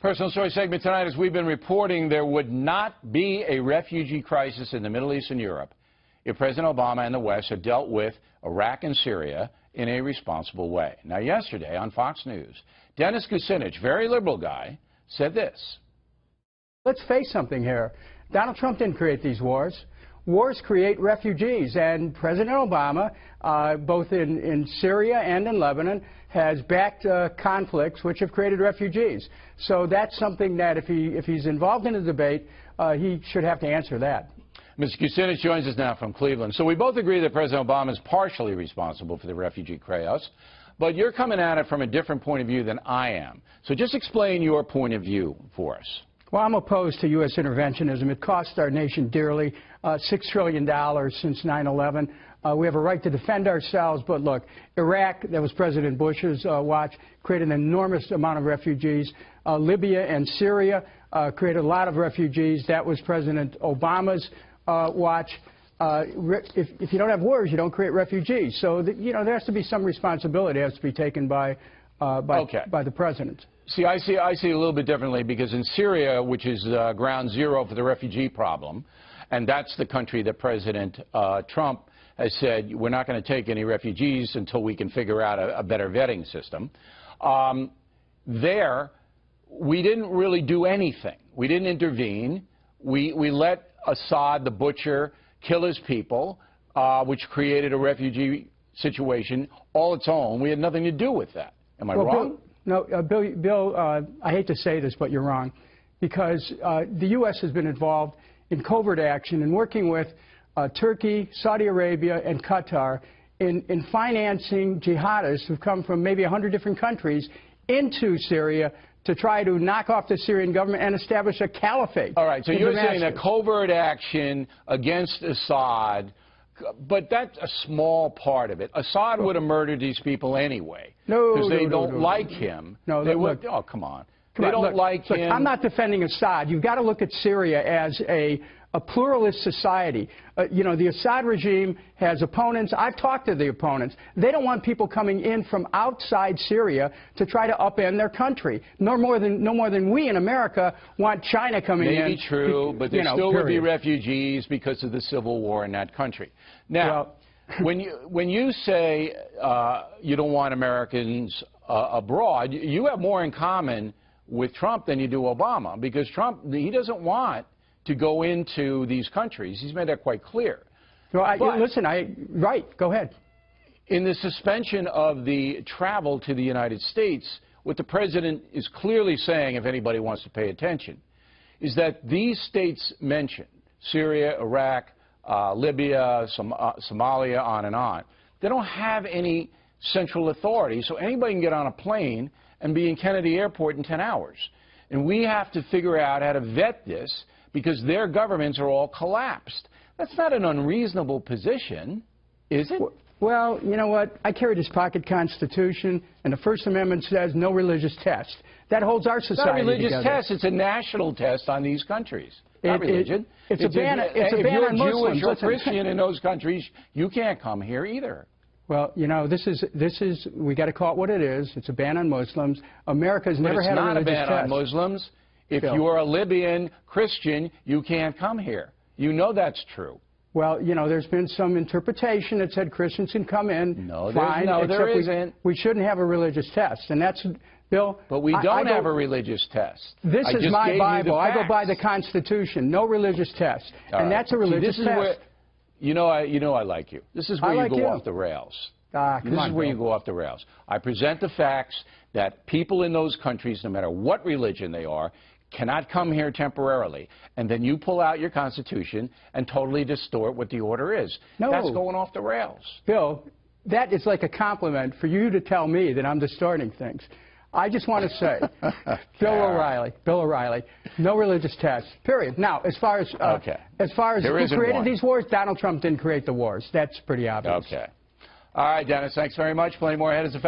Personal Story segment tonight, as we've been reporting, there would not be a refugee crisis in the Middle East and Europe if President Obama and the West had dealt with Iraq and Syria in a responsible way. Now, yesterday on Fox News, Dennis Kucinich, very liberal guy, said this. Let's face something here. Donald Trump didn't create these wars. Wars create refugees, and President Obama, both in Syria and in Lebanon, has backed conflicts which have created refugees. So that's something that if he's involved in a debate, he should have to answer that. Mr. Kucinich joins us now from Cleveland. So we both agree that President Obama is partially responsible for the refugee chaos, but you're coming at it from a different point of view than I am. So just explain your point of view for us. Well, I'm opposed to U.S. interventionism. It cost our nation dearly, $6 trillion since 9/11. We have a right to defend ourselves, but look, Iraq, that was President Bush's watch, created an enormous amount of refugees. Libya and Syria created a lot of refugees. That was President Obama's watch. If you don't have wars, you don't create refugees. So, there has to be some responsibility has to be taken by the president. See, I see it a little bit differently, because in Syria, which is ground zero for the refugee problem, and that's the country that President Trump has said, we're not going to take any refugees until we can figure out a better vetting system. There, we didn't really do anything. We didn't intervene. We let Assad, the butcher, kill his people, which created a refugee situation all its own. We had nothing to do with that. Am I wrong? No, Bill, I hate to say this, but you're wrong, because the U.S. has been involved in covert action and working with Turkey, Saudi Arabia, and Qatar in financing jihadists who've come from maybe 100 different countries into Syria to try to knock off the Syrian government and establish a caliphate. All right, so you're saying that covert action against Assad, but that's a small part of it. Assad would have murdered these people anyway. Because they don't like him. No, they would. Oh, come on. They don't like him. I'm not defending Assad. You've got to look at Syria as a pluralist society. The Assad regime has opponents. I've talked to the opponents. They don't want people coming in from outside Syria to try to upend their country. No more than we in America want China coming in. Maybe true, but there still would be refugees because of the civil war in that country. Now, when you say you don't want Americans abroad, you have more in common with Trump than you do Obama, because Trump, he doesn't want to go into these countries. He's made that quite clear. No, right, go ahead. In the suspension of the travel to the United States, what the president is clearly saying, if anybody wants to pay attention, is that these states mentioned, Syria, Iraq, Libya, Somalia, on and on, they don't have any central authority, so anybody can get on a plane and be in Kennedy Airport in 10 hours. And we have to figure out how to vet this, because their governments are all collapsed. That's not an unreasonable position, is it? Well, you know what? I carry this pocket Constitution, and the First Amendment says no religious test. That holds our society together. It's not a religious test. It's a national test on these countries. Not religion. It's a ban on Muslims. If you're Jewish or Christian in those countries, you can't come here either. Well, this is we got to call it what it is. It's a ban on Muslims. America's never had a religious test. It's not a ban on Muslims. If you're a Libyan Christian, you can't come here. You know that's true. Well, there's been some interpretation that said Christians can come in. No, there isn't. We shouldn't have a religious test, and that's, Bill. But we don't have a religious test. This is my Bible. I go by the Constitution. No religious test, and that's a religious test. Where, I like you. This is where you go off the rails. This is where you go off the rails. I present the facts that people in those countries, no matter what religion they are, cannot come here temporarily, and then you pull out your Constitution and totally distort what the order is. No. That's going off the rails. Bill, that is like a compliment for you to tell me that I'm distorting things. I just want to say, Bill O'Reilly, no religious test, period. Now, as far as who created these wars, Donald Trump didn't create the wars. That's pretty obvious. Okay. All right, Dennis, thanks very much. Plenty more ahead as a